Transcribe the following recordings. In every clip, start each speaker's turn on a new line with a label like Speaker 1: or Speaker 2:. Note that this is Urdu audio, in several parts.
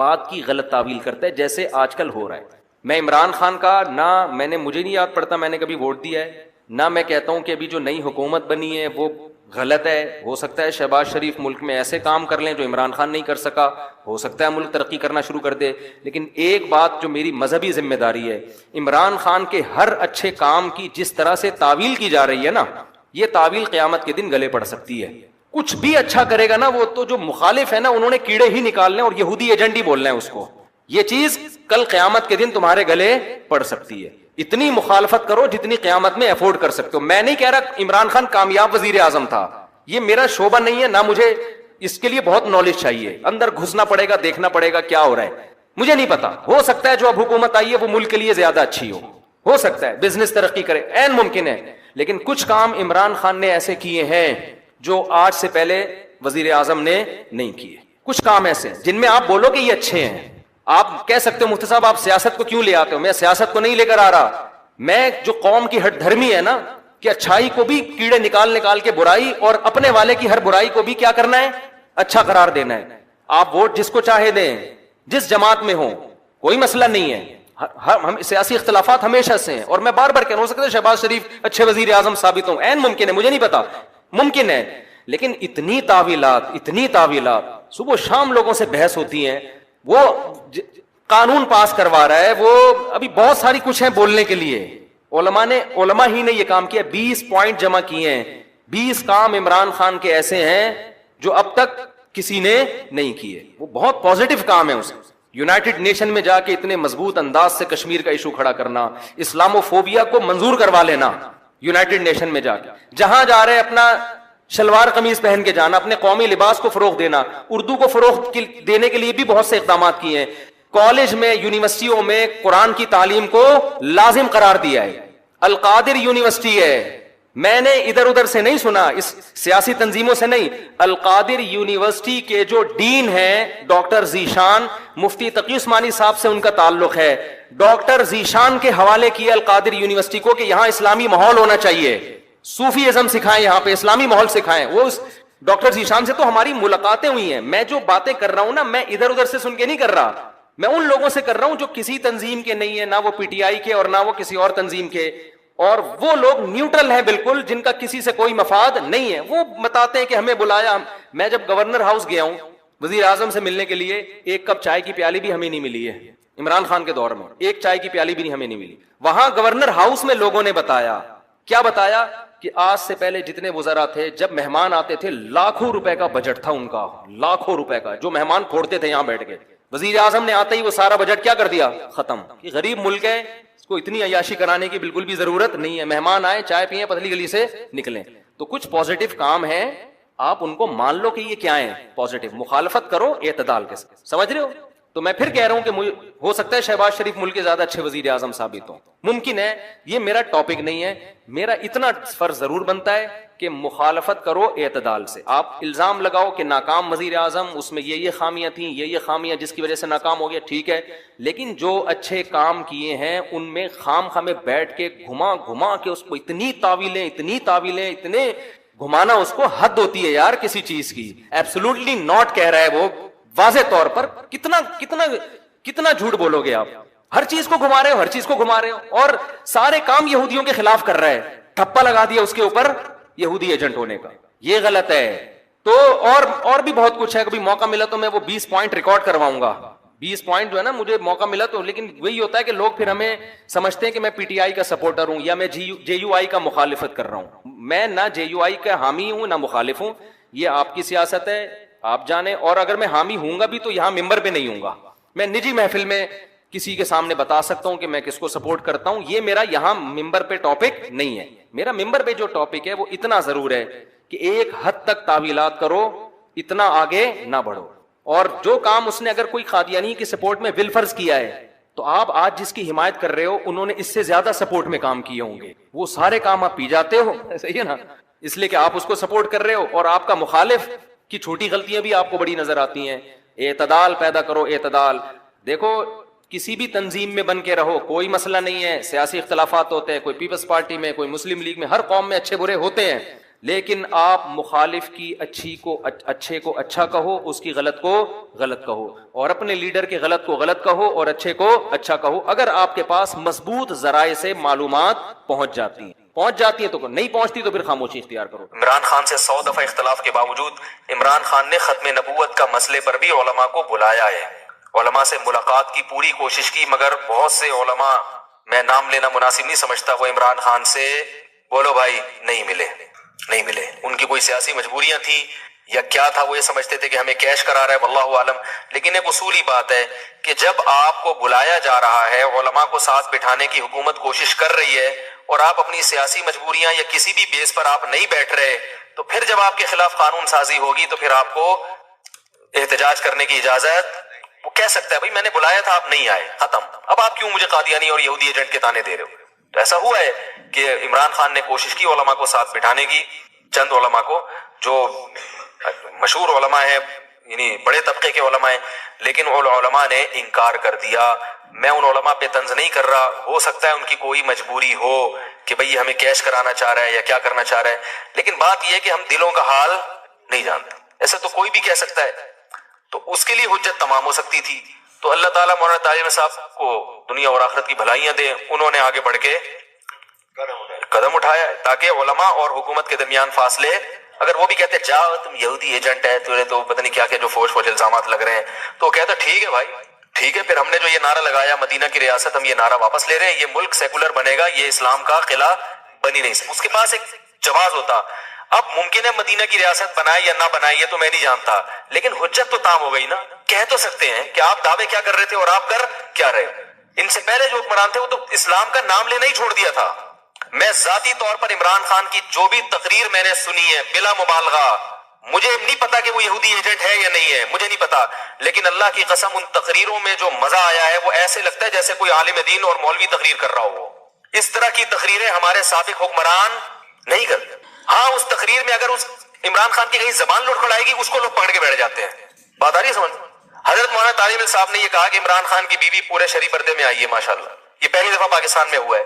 Speaker 1: بات کی غلط تعویل کرتا ہے جیسے آج کل ہو رہا ہے. میں عمران خان کا نہ مجھے نہیں یاد پڑتا میں نے کبھی ووٹ دیا ہے، نہ میں کہتا ہوں کہ ابھی جو نئی حکومت بنی ہے وہ غلط ہے. ہو سکتا ہے شہباز شریف ملک میں ایسے کام کر لیں جو عمران خان نہیں کر سکا، ہو سکتا ہے ملک ترقی کرنا شروع کر دے. لیکن ایک بات جو میری مذہبی ذمہ داری ہے، عمران خان کے ہر اچھے کام کی جس طرح سے تعویل کی جا رہی ہے نا، یہ تعویل قیامت کے دن گلے پڑ سکتی ہے. کچھ بھی اچھا کرے گا نا، وہ تو جو مخالف ہے نا انہوں نے کیڑے ہی نکالنے اور یہودی ایجنٹ ہی بولنا ہے اس کو. یہ چیز کل قیامت کے دن تمہارے گلے پڑ سکتی ہے. اتنی مخالفت کرو جتنی قیامت میں افورڈ کر سکتے ہو. میں نہیں کہہ رہا عمران خان کامیاب وزیر اعظم تھا، یہ میرا شعبہ نہیں ہے، نہ مجھے اس کے لیے بہت نالج چاہیے. اندر گھسنا پڑے گا، دیکھنا پڑے گا کیا ہو رہا ہے. مجھے نہیں پتا، ہو سکتا ہے جو اب حکومت آئی ہے وہ ملک کے لیے زیادہ اچھی ہو سکتا ہے بزنس ترقی کرے، عین ممکن ہے. لیکن کچھ کام عمران خان نے ایسے کیے ہیں جو آج سے پہلے وزیر اعظم نے نہیں کیے. کچھ کام ایسے جن میں آپ بولو کہ یہ اچھے ہیں. آپ کہہ سکتے ہو مفتی صاحب آپ سیاست کو کیوں لے آتے ہو؟ میں سیاست کو نہیں لے کر آ رہا، میں جو قوم کی ہٹ دھرمی ہے نا کہ اچھائی کو بھی کیڑے نکال کے برائی، اور اپنے والے کی ہر برائی کو بھی کیا کرنا ہے، اچھا قرار دینا ہے. آپ ووٹ جس کو چاہے دیں، جس جماعت میں ہوں، کوئی مسئلہ نہیں ہے. ہم سیاسی اختلافات ہمیشہ سے ہیں، اور میں بار بار کہہ رہا ہوں، ہو سکتا ہے شہباز شریف اچھے وزیر اعظم ثابت ہوں، عین ممکن ہے، مجھے نہیں پتا، ممکن ہے. لیکن اتنی تعویلات صبح شام لوگوں سے بحث ہوتی ہیں. وہ قانون پاس کروا رہا ہے، وہ ابھی بہت ساری کچھ ہیں بولنے کے لیے. علماء ہی نے یہ کام کیا. 20 پوائنٹ جمع کیے ہیں. 20 کام عمران خان کے ایسے ہیں جو اب تک کسی نے نہیں کیے. وہ بہت پازیٹو کام ہے. اس یونائٹڈ نیشن میں جا کے اتنے مضبوط انداز سے کشمیر کا ایشو کھڑا کرنا، اسلامو فوبیا کو منظور کروا لینا یونائٹڈ نیشن میں جا کے، جہاں جا رہے اپنا شلوار قمیض پہن کے جانا، اپنے قومی لباس کو فروغ دینا، اردو کو فروغ دینے کے لیے بھی بہت سے اقدامات کیے ہیں. کالج میں، یونیورسٹیوں میں قرآن کی تعلیم کو لازم قرار دیا ہے. القادر یونیورسٹی ہے، میں نے ادھر ادھر سے نہیں سنا، اس سیاسی تنظیموں سے نہیں. القادر یونیورسٹی کے جو ڈین ہیں ڈاکٹر ذیشان، مفتی تقی عثمانی صاحب سے ان کا تعلق ہے. ڈاکٹر ذیشان کے حوالے کیا القادر یونیورسٹی کو کہ یہاں اسلامی ماحول ہونا چاہیے، صوفی ازم سکھائیں، یہاں پہ اسلامی ماحول سکھائیں. وہ ڈاکٹر ذیشان سے تو ہماری ملاقاتیں ہوئی ہیں. میں جو باتیں کر رہا ہوں نا، میں ادھر ادھر سے سن کے نہیں کر رہا، میں ان لوگوں سے کر رہا ہوں جو کسی تنظیم کے نہیں ہے، نہ وہ پی ٹی آئی کے اور نہ وہ کسی اور تنظیم کے، اور وہ لوگ نیوٹرل ہیں بالکل، جن کا کسی سے کوئی مفاد نہیں ہے. وہ بتاتے ہیں کہ ہمیں بلایا. میں جب گورنر ہاؤس گیا ہوں وزیر اعظم سے ملنے کے لیے، ایک کپ چائے کی پیالی بھی ہمیں نہیں ملی ہے. عمران خان کے دور میں ایک چائے کی پیالی بھی ہمیں نہیں ملی. وہاں گورنر ہاؤس میں لوگوں نے بتایا، کیا بتایا، کہ آج سے پہلے جتنے وزراء تھے جب مہمان آتے تھے لاکھوں روپے کا بجٹ تھا ان کا، لاکھوں روپے کا، جو مہمان کھوڑتے تھے یہاں بیٹھ کے. وزیر اعظم نے آتے ہی وہ سارا بجٹ کیا کر دیا، ختم. یہ غریب ملک ہے، اس کو اتنی عیاشی کرانے کی بالکل بھی ضرورت نہیں ہے. مہمان آئے، چائے پیئیں، پتلی گلی سے نکلیں. تو کچھ پازیٹو کام ہیں، آپ ان کو مان لو کہ یہ کیا ہیں، پازیٹو. مخالفت کرو اعتدال کے ساتھ. سمجھ رہے ہو؟ تو میں پھر کہہ رہا ہوں کہ ہو سکتا ہے شہباز شریف ملک کے زیادہ اچھے وزیر اعظم ثابت ہوں، ممکن ہے. یہ میرا ٹاپک نہیں ہے. میرا اتنا فرض ضرور بنتا ہے کہ مخالفت کرو اعتدال سے. آپ الزام لگاؤ کہ ناکام وزیر اعظم، اس میں یہ خامیاں تھیں، یہ خامیاں جس کی وجہ سے ناکام ہو گیا، ٹھیک ہے. لیکن جو اچھے کام کیے ہیں ان میں خام میں بیٹھ کے گھما کے اس کو اتنی تعویلیں، اتنے گھمانا، اس کو حد ہوتی ہے یار کسی چیز کی. ایبسولوٹلی ناٹ کہہ رہا ہے وہ واضح طور پر. کتنا جھوٹ بولو گے آپ. ہر چیز کو گھما رہے ہو، اور سارے کام یہودیوں کے خلاف کر رہا ہے. ٹھپا لگا دیا اس کے اوپر یہودی ایجنٹ ہونے کا. یہ غلط ہے. تو اور بھی بہت کچھ ہے. کبھی موقع ملا تو میں وہ 20 پوائنٹ ریکارڈ کرواؤں گا. 20 پوائنٹ جو ہے نا، مجھے موقع ملا تو. لیکن وہی ہوتا ہے کہ لوگ پھر ہمیں سمجھتے ہیں کہ میں پی ٹی آئی کا سپورٹر ہوں یا میں جے یو آئی کا مخالفت کر رہا ہوں. میں نہ جے یو آئی کا حامی ہوں نہ مخالف ہوں. یہ آپ کی سیاست ہے، آپ جانیں. اور اگر میں حامی ہوں گا بھی تو یہاں ممبر پہ نہیں ہوں گا. میں نجی محفل میں کسی کے سامنے بتا سکتا ہوں کہ میں کس کو سپورٹ کرتا ہوں. یہ میرا یہاں ممبر پہ ٹاپک نہیں ہے. میرا ممبر پہ جو ٹاپک ہے وہ اتنا ضرور ہے کہ ایک حد تک تعویلات کرو، اتنا آگے نہ بڑھو. اور جو کام اس نے اگر کوئی قادیانی کی سپورٹ میں بالفرض کیا ہے، تو آپ آج جس کی حمایت کر رہے ہو انہوں نے اس سے زیادہ سپورٹ میں کام کیے ہوں گے. وہ سارے کام آپ پی جاتے ہو، صحیح ہے نا، اس لیے کہ آپ اس کو سپورٹ کر رہے ہو. اور آپ کا مخالف کی چھوٹی غلطیاں بھی آپ کو بڑی نظر آتی ہیں. اعتدال پیدا کرو، اعتدال. دیکھو کسی بھی تنظیم میں بن کے رہو، کوئی مسئلہ نہیں ہے. سیاسی اختلافات ہوتے ہیں، کوئی پیپلز پارٹی میں، کوئی مسلم لیگ میں، ہر قوم میں اچھے برے ہوتے ہیں. لیکن آپ مخالف کی اچھے کو اچھا کہو، اس کی غلط کو غلط کہو، اور اپنے لیڈر کے غلط کو غلط کہو اور اچھے کو اچھا کہو، اگر آپ کے پاس مضبوط ذرائع سے معلومات پہنچ جاتی ہیں تو نہیں پہنچتی تو پھر خاموشی اختیار کرو۔
Speaker 2: عمران خان سے 100 دفعہ اختلاف کے باوجود عمران خان نے ختم نبوت کا مسئلے پر بھی علماء کو بلایا ہے، علماء سے ملاقات کی پوری کوشش کی، مگر بہت سے علماء، میں نام لینا مناسب نہیں سمجھتا، وہ عمران خان سے بولو بھائی نہیں ملے۔ ان کی کوئی سیاسی مجبوریاں تھیں یا کیا تھا، وہ یہ سمجھتے تھے کہ ہمیں کیش کرا رہا ہے، واللہ عالم۔ لیکن ایک اصولی بات ہے کہ جب آپ کو بلایا جا رہا ہے، علماء کو ساتھ بٹھانے کی حکومت کوشش کر رہی ہے، اور آپ اپنی سیاسی مجبوریاں یا کسی بھی بیس پر آپ نہیں بیٹھ رہے، تو پھر جب آپ کے خلاف قانون سازی ہوگی تو پھر آپ کو احتجاج کرنے کی اجازت، وہ کہہ سکتا ہے بھائی میں نے بلایا تھا، آپ نہیں آئے، ختم، اب آپ کیوں مجھے قادیانی اور یہودی ایجنٹ کے تانے دے رہے ہو؟ تو ایسا ہوا ہے کہ عمران خان نے کوشش کی علماء کو ساتھ بٹھانے کی، چند علماء کو جو مشہور علماء ہیں، یعنی بڑے طبقے کے علماء ہیں، لیکن ان علماء نے انکار کر دیا۔ میں ان علماء پہ طنز نہیں کر رہا، ہو سکتا ہے ان کی کوئی مجبوری ہو کہ بھئی ہمیں کیش کرانا چاہ رہا ہے یا کیا کرنا چاہ رہا ہے، لیکن بات یہ ہے کہ ہم دلوں کا حال نہیں جانتے، ایسا تو کوئی بھی کہہ سکتا ہے، تو اس کے لیے حجت تمام ہو سکتی تھی۔ تو اللہ تعالیٰ مولانا طاہر صاحب کو دنیا اور آخرت کی بھلائیاں دے، انہوں نے آگے بڑھ کے قدم اٹھایا ہے تاکہ علماء اور حکومت کے درمیان فاصلے، اگر وہ بھی کہتے جاؤ تم یہودی ایجنٹ ہے، تمہیں تو پتہ نہیں کیا کیا جو فوج الزامات لگ رہے ہیں، تو وہ کہتا ٹھیک ہے بھائی ٹھیک ہے، پھر ہم نے جو یہ نعرہ لگایا مدینہ کی ریاست، ہم یہ نعرہ واپس لے رہے ہیں، یہ ملک سیکولر بنے گا، یہ اسلام کا قلعہ بنی نہیں سکتا۔ اس کے پاس ایک جواز ہوتا، اب ممکن ہے مدینہ کی ریاست بنائے یا نہ بنائے یہ تو میں نہیں جانتا، لیکن حجت تو تام ہو گئی نا، کہہ تو سکتے ہیں کہ آپ دعوے کیا کر رہے تھے اور آپ کر کیا رہے ہو۔ ان سے پہلے جو حکمران تھے وہ تو اسلام کا نام لینا ہی چھوڑ دیا تھا۔ میں ذاتی طور پر عمران خان کی جو بھی تقریر میں نے سنی ہے بلا مبالغہ، مجھے نہیں پتا کہ وہ یہودی ایجنٹ ہے یا نہیں ہے، مجھے نہیں پتا، لیکن اللہ کی قسم ان تقریروں میں جو مزہ آیا ہے وہ ایسے لگتا ہے جیسے کوئی عالم دین اور مولوی تقریر کر رہا ہو۔ اس طرح کی تقریریں ہمارے سابق حکمران نہیں کرتے۔ ہاں اس تقریر میں اگر اس عمران خان کی کہیں زبان لڑکھڑائے گی اس کو لوگ پکڑ کے بیٹھ جاتے ہیں، بات آ رہی ہے سمجھ؟ حضرت مولانا طارق صاحب نے یہ کہا کہ عمران خان کی بیوی پورے شریف پردے میں آئی ہے، ماشاءاللہ، یہ پہلی دفعہ پاکستان میں ہوا ہے،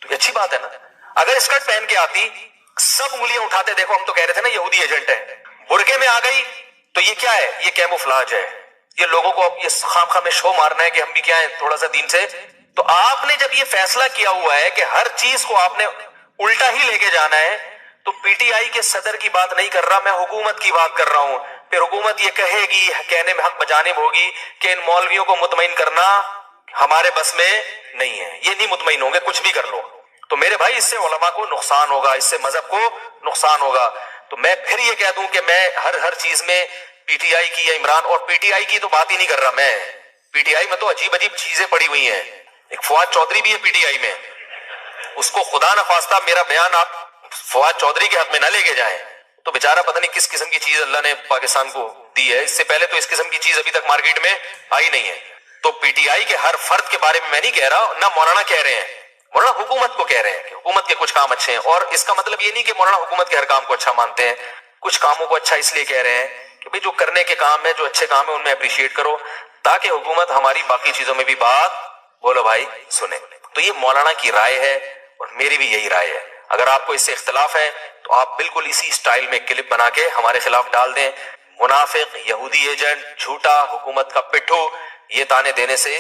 Speaker 2: تو یہ اچھی بات ہے نا۔ اگر اسکرٹ پہن کے آتی سب انگلیاں اٹھاتے، دیکھو ہم تو کہہ رہے تھے نا یہودی ایجنٹ ہے، برقعے میں آ گئی تو یہ کیا ہے؟ یہ کیموفلاج ہے، یہ لوگوں کو یہ خام خام میں شو مارنا ہے کہ ہم بھی کیا ہیں تھوڑا سا دین سے۔ تو آپ نے جب یہ فیصلہ کیا ہوا ہے کہ ہر چیز کو آپ نے الٹا ہی لے کے جانا ہے، تو پی ٹی آئی کے صدر کی بات نہیں کر رہا میں، حکومت کی بات کر رہا ہوں۔ پھر حکومت یہ کہے گی، کہنے میں حق بجانب ہوگی کہ ان مولویوں کو مطمئن کرنا ہمارے بس میں نہیں ہے، یہ نہیں مطمئن ہوں گے کچھ بھی کر لو، تو میرے بھائی اس سے علماء کو نقصان ہوگا، اس سے مذہب کو نقصان ہوگا۔ تو میں پھر یہ کہہ دوں کہ میں ہر چیز میں پی ٹی آئی کی یا عمران، اور پی ٹی آئی کی تو بات ہی نہیں کر رہا میں، پی ٹی آئی میں تو عجیب عجیب چیزیں پڑی ہوئی ہیں، ایک فواد چودھری بھی ہے پی ٹی آئی میں، اس کو خدا نخواستہ میرا بیان آپ فواد چودھری کے حق میں نہ لے کے جائیں، تو بیچارہ پتہ نہیں کس قسم کی چیز اللہ نے پاکستان کو دی ہے، اس سے پہلے تو اس قسم کی چیز ابھی تک مارکیٹ میں آئی نہیں ہے۔ تو پی ٹی آئی کے ہر فرد کے بارے میں نہیں کہہ رہا، نہ مولانا کہہ رہے ہیں، مولانا حکومت کو کہہ رہے ہیں کہ حکومت کے کچھ کام اچھے ہیں، اور اس کا مطلب یہ نہیں کہ مولانا حکومت کے ہر کام کو اچھا مانتے ہیں، کچھ کاموں کو اچھا اس لیے کہہ رہے ہیں کہ بھئی جو کرنے کے کام ہیں، جو اچھے کام ہیں ان میں اپریشیٹ کرو، تاکہ حکومت ہماری باقی چیزوں میں بھی بات بولو بھائی سنیں۔ تو یہ مولانا کی رائے ہے اور میری بھی یہی رائے ہے۔ اگر آپ کو اس سے اختلاف ہے تو آپ بالکل اسی سٹائل میں کلپ بنا کے ہمارے خلاف ڈال دیں، منافق، یہودی ایجنٹ، جھوٹا، حکومت کا پٹھو، یہ تانے دینے سے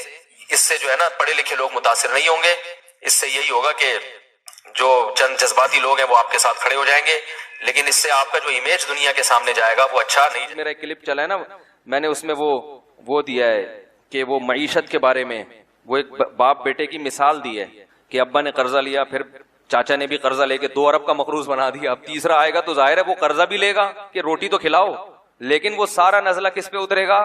Speaker 2: اس سے جو ہے نا پڑھے لکھے لوگ متاثر نہیں ہوں گے، اس سے یہی ہوگا کہ جو چند جذباتی لوگ ہیں وہ آپ کے ساتھ کھڑے ہو جائیں گے، لیکن اس سے آپ کا جو امیج دنیا کے سامنے جائے گا وہ اچھا نہیں۔
Speaker 1: میرا ایک کلپ چلا ہے نا، میں نے اس میں وہ دیا ہے کہ وہ معیشت کے بارے میں وہ ایک باپ بیٹے کی مثال دی ہے کہ ابا نے قرضہ لیا، پھر چاچا نے بھی قرضہ لے کے 2 ارب کا مقروض بنا دیا، اب تیسرا آئے گا تو ظاہر ہے وہ قرضہ بھی لے گا کہ روٹی تو کھلاؤ، لیکن وہ سارا نزلہ کس پہ اترے گا؟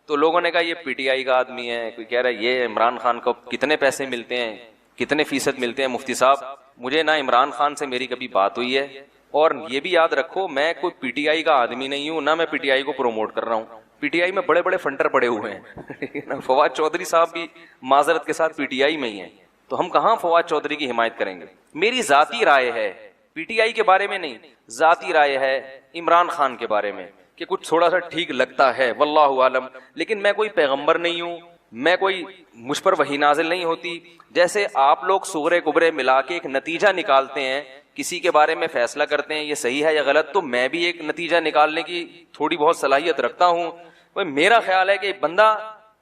Speaker 1: تو لوگوں نے کہا یہ پی ٹی آئی کا آدمی ہے، کوئی کہہ رہا ہے یہ عمران خان کو کتنے پیسے ملتے ہیں، کتنے فیصد ملتے ہیں۔ مفتی صاحب مجھے نہ عمران خان سے میری کبھی بات ہوئی ہے، اور یہ بھی یاد رکھو میں کوئی پی ٹی آئی کا آدمی نہیں ہوں، نہ میں پی ٹی آئی کو پروموٹ کر رہا ہوں۔ پی ٹی آئی میں بڑے بڑے فنڈر پڑے ہوئے ہیں فواد چودھری صاحب بھی معذرت کے ساتھ پی ٹی آئی میں ہی ہیں، تو ہم کہاں فواد چودھری کی حمایت کریں گے؟ میری ذاتی رائے ہے، پی ٹی آئی کے بارے میں نہیں، ذاتی رائے ہے عمران خان کے بارے میں کہ کچھ تھوڑا سا ٹھیک لگتا ہے، واللہ عالم، لیکن میں کوئی پیغمبر نہیں ہوں، میں کوئی مجھ پر وحی نازل نہیں ہوتی. جیسے آپ لوگ صغرے کبرے ملا کے ایک نتیجہ نکالتے ہیں, کسی کے بارے میں فیصلہ کرتے ہیں یہ صحیح ہے یا غلط, تو میں بھی ایک نتیجہ نکالنے کی تھوڑی بہت صلاحیت رکھتا ہوں. میرا خیال ہے کہ بندہ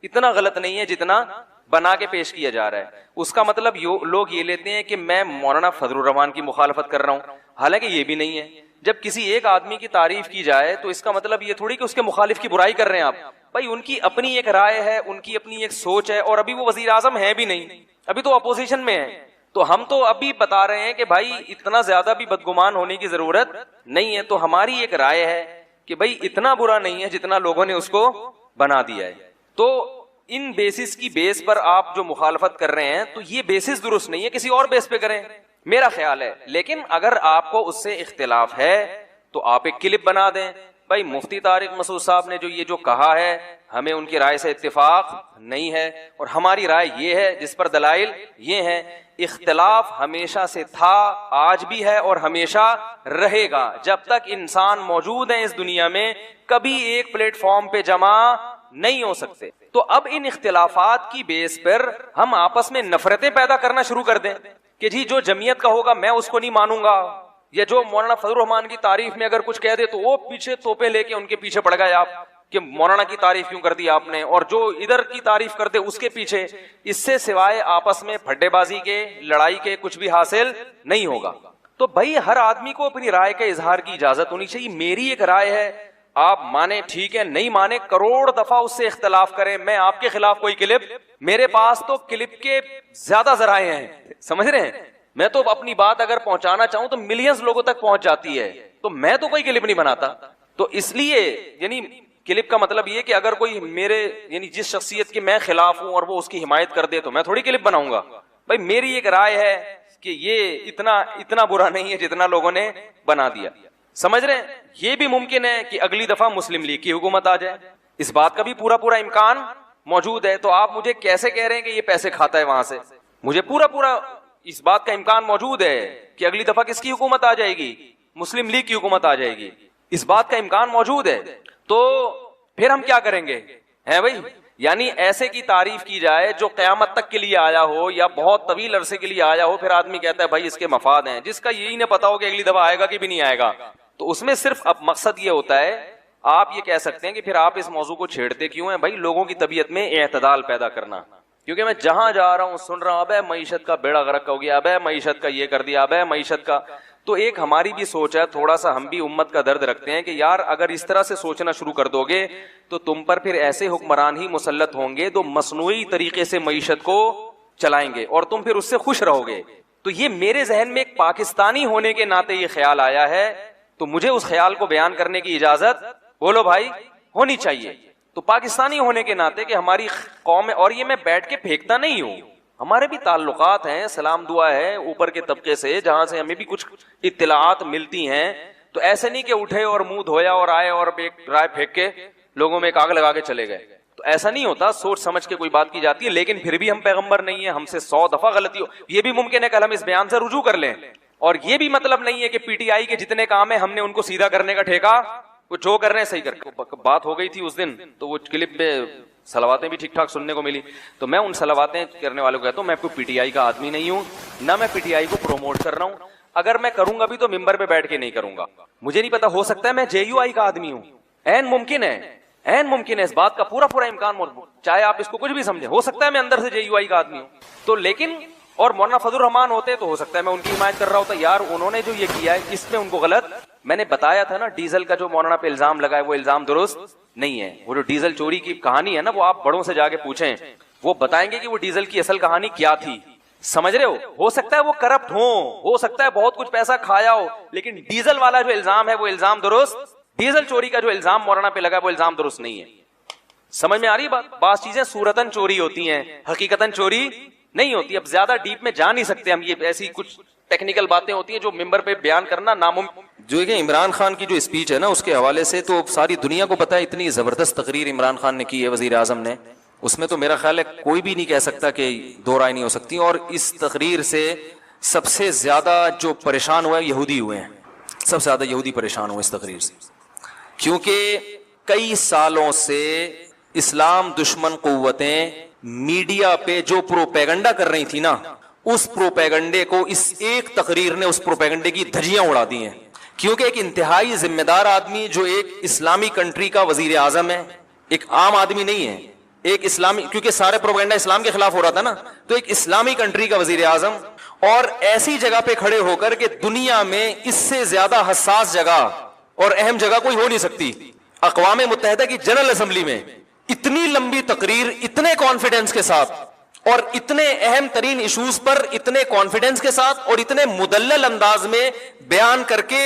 Speaker 1: اتنا غلط نہیں ہے جتنا بنا کے پیش کیا جا رہا ہے. اس کا مطلب لوگ یہ لیتے ہیں کہ میں مولانا فضل الرحمان کی مخالفت کر رہا ہوں, حالانکہ یہ بھی نہیں ہے. جب کسی ایک آدمی کی تعریف کی جائے تو اس کا مطلب یہ تھوڑی کہ اس کے مخالف کی برائی کر رہے ہیں آپ. بھائی ان کی اپنی ایک رائے ہے, ان کی اپنی ایک سوچ ہے, اور ابھی وہ وزیر اعظم ہے بھی نہیں, ابھی تو اپوزیشن میں ہے. تو ہم تو ابھی بتا رہے ہیں کہ بھائی اتنا زیادہ بھی بدگمان ہونے کی ضرورت نہیں ہے. تو ہماری ایک رائے ہے کہ بھائی اتنا برا نہیں ہے جتنا لوگوں نے اس کو بنا دیا ہے. تو ان بیسس کی بیس پر آپ جو مخالفت کر رہے ہیں تو یہ بیسس درست نہیں ہے, کسی اور بیس پہ کریں, میرا خیال ہے. لیکن اگر آپ کو اس سے اختلاف ہے تو آپ ایک کلپ بنا دیں, بھائی مفتی طارق مسعود صاحب نے جو کہا ہے ہمیں ان کی رائے سے اتفاق نہیں ہے, اور ہماری رائے یہ ہے جس پر دلائل یہ ہیں. اختلاف ہمیشہ سے تھا, آج بھی ہے اور ہمیشہ رہے گا. جب تک انسان موجود ہیں اس دنیا میں کبھی ایک پلیٹ فارم پہ جمع نہیں ہو سکتے. تو اب ان اختلافات کی بیس پر ہم آپس میں نفرتیں پیدا کرنا شروع کر دیں کہ جی جو جمعیت کا ہوگا میں اس کو نہیں مانوں گا, یا جو مولانا فضل الرحمان کی تعریف میں اگر کچھ کہہ دے تو وہ پیچھے توپے لے کے ان کے پیچھے پڑ گئے آپ کہ مولانا کی تعریف کیوں کر دی آپ نے, اور جو ادھر کی تعریف کر دے اس کے پیچھے. اس سے سوائے آپس میں پھڈے بازی کے, لڑائی کے کچھ بھی حاصل نہیں ہوگا. تو بھائی ہر آدمی کو اپنی رائے کے اظہار کی اجازت ہونی چاہیے. میری ایک رائے ہے, آپ مانے ٹھیک ہے, نہیں مانے کروڑ دفعہ اس سے اختلاف کریں, میں آپ کے خلاف کوئی کلپ, میرے پاس تو کلپ کے زیادہ ذرائع ہیں, سمجھ رہے ہیں. میں تو اپنی بات اگر پہنچانا چاہوں تو ملینز لوگوں تک پہنچ جاتی ہے, تو میں تو کوئی کلپ نہیں بناتا. تو اس لیے یعنی کلپ کا مطلب یہ کہ اگر کوئی میرے یعنی جس شخصیت کے میں خلاف ہوں اور وہ اس کی حمایت کر دے تو میں تھوڑی کلپ بناؤں گا. بھائی میری ایک رائے ہے کہ یہ اتنا برا نہیں ہے جتنا لوگوں نے بنا دیا. سمجھ رہے ہیں. یہ بھی ممکن ہے کہ اگلی دفعہ مسلم لیگ کی حکومت آ جائے, اس بات کا بھی پورا امکان موجود ہے. تو آپ مجھے کیسے کہہ رہے ہیں کہ یہ پیسے کھاتا ہے وہاں سے؟ مجھے پورا اس بات کا امکان موجود ہے کہ اگلی دفعہ کس کی حکومت آ جائے گی, مسلم لیگ کی حکومت آ جائے گی, اس بات کا امکان موجود ہے. تو پھر ہم کیا کریں گے ہیں بھائی؟ یعنی ایسے کی تعریف کی جائے جو قیامت تک کے لیے آیا ہو یا بہت طویل عرصے کے لیے آیا ہو, پھر آدمی کہتا ہے بھائی اس کے مفاد ہیں, جس کا یہی نہ پتا ہو کہ اگلی دفعہ آئے گا کہ بھی نہیں آئے گا. تو اس میں صرف اب مقصد یہ ہوتا ہے, آپ یہ کہہ سکتے ہیں کہ پھر آپ اس موضوع کو چھیڑتے کیوں ہیں؟ بھائی لوگوں کی طبیعت میں اعتدال پیدا کرنا. کیونکہ میں جہاں جا رہا ہوں سن رہا ہوں ابے معیشت کا بیڑا غرق ہو گیا, ابے معیشت کا یہ کر دیا, ابے معیشت کا. تو ایک ہماری بھی سوچ ہے, تھوڑا سا ہم بھی امت کا درد رکھتے ہیں کہ یار اگر اس طرح سے سوچنا شروع کر دو گے تو تم پر پھر ایسے حکمران ہی مسلط ہوں گے جو مصنوعی طریقے سے معیشت کو چلائیں گے اور تم پھر اس سے خوش رہو گے. تو یہ میرے ذہن میں ایک پاکستانی ہونے کے ناطے یہ خیال آیا ہے, تو مجھے اس خیال کو بیان کرنے کی اجازت بولو بھائی ہونی چاہیے. تو پاکستانی ہونے کے ناطے کہ ہماری قوم ہے, اور یہ میں بیٹھ کے پھینکتا نہیں ہوں, ہمارے بھی تعلقات ہیں, سلام دعا ہے اوپر کے طبقے سے جہاں سے ہمیں بھی کچھ اطلاعات ملتی ہیں. تو ایسے نہیں کہ اٹھے اور منہ دھویا اور آئے اور ایک رائے پھینک کے لوگوں میں ایک آگ لگا کے چلے گئے. تو ایسا نہیں ہوتا, سوچ سمجھ کے کوئی بات کی جاتی ہے. لیکن پھر بھی ہم پیغمبر نہیں ہیں, ہم سے 100 دفعہ غلطی ہو. یہ بھی ممکن ہے کہ ہم اس بیان سے رجوع کر لیں, اور یہ بھی مطلب نہیں ہے کہ پی ٹی آئی کے جتنے کام ہیں ہم نے ان کو سیدھا کرنے کا ٹھیکہ, وہ جو کر رہے ہیں صحیح کر. بات ہو گئی تھی اس دن تو وہ کلپ میں صلواتیں بھی ٹھیک ٹھاک سننے کو ملی, تو میں ان صلواتیں کرنے والوں کو کہتا ہوں میں کوئی پی ٹی آئی کا آدمی نہیں ہوں, نہ میں پی ٹی آئی کو پروموٹ کر رہا ہوں. اگر میں کروں گا بھی تو ممبر پہ بیٹھ کے نہیں کروں گا. مجھے نہیں پتا, ہو سکتا ہے میں جے یو آئی کا آدمی ہوں, این ممکن ہے اس بات کا پورا امکان موجود, چاہے آپ اس کو کچھ بھی سمجھیں, ہو سکتا ہے میں اندر سے جے یو آئی کا آدمی ہوں. تو لیکن اور مولانا فضل الرحمان ہوتے تو ہو سکتا ہے میں ان کی حمایت کر رہا ہوتا, یار انہوں نے جو یہ کیا ہے اس میں ان کو غلط. میں نے بتایا تھا نا ڈیزل کا جو مولانا پہ الزام لگا ہے وہ الزام درست نہیں ہے. وہ جو ڈیزل چوری کی کہانی ہے نا, وہ آپ بڑوں سے جا کے پوچھیں, وہ بتائیں گے کہ وہ ڈیزل کی اصل کہانی کیا تھی. سمجھ رہے ہو سکتا ہے وہ کرپٹ ہو سکتا ہے بہت کچھ پیسہ کھایا ہو, لیکن ڈیزل والا جو الزام ہے وہ الزام درست, ڈیزل چوری کا جو الزام مولانا پہ لگا ہے وہ الزام درست نہیں ہے. سمجھ میں آ رہی بات؟ بعض چیزیں صورتاً چوری ہوتی ہیں, حقیقتاً چوری نہیں ہوتی. اب زیادہ ڈیپ میں جا نہیں سکتے ہم, یہ ایسی کچھ ٹیکنیکل باتیں ہوتی ہیں جو ممبر پہ بیان کرنا ناممکن.
Speaker 3: جو کہ عمران خان کی جو اسپیچ ہے نا اس کے حوالے سے تو ساری دنیا کو پتا ہے, اتنی زبردست تقریر عمران خان نے کی ہے وزیر اعظم نے, اس میں تو میرا خیال ہے کوئی بھی نہیں کہہ سکتا کہ دو رائے نہیں ہو سکتی. اور اس تقریر سے سب سے زیادہ جو پریشان ہوئے یہودی ہوئے ہیں, سب سے زیادہ یہودی پریشان ہوئے اس تقریر سے, کیونکہ کئی سالوں سے اسلام دشمن قوتیں میڈیا پہ جو پروپیگنڈا کر رہی تھی نا، اس پروپیگنڈے کو اس ایک تقریر نے اس پروپیگنڈے کی دھجیاں اڑا دی ہیں. کیونکہ ایک انتہائی ذمہ دار آدمی جو ایک اسلامی کنٹری کا وزیر اعظم ہے، ایک عام آدمی نہیں ہے، ایک اسلامی، کیونکہ سارے پروپیگنڈا اسلام کے خلاف ہو رہا تھا نا، تو ایک اسلامی کنٹری کا وزیر اعظم، اور ایسی جگہ پہ کھڑے ہو کر کہ دنیا میں اس سے زیادہ حساس جگہ اور اہم جگہ کوئی ہو نہیں سکتی، اقوام متحدہ کی جنرل اسمبلی میں اتنی لمبی تقریر اتنے کانفیڈنس کے ساتھ اور اتنے اہم ترین ایشوز پر اتنے کانفیڈنس کے ساتھ اور اتنے مدلل انداز میں بیان کر کے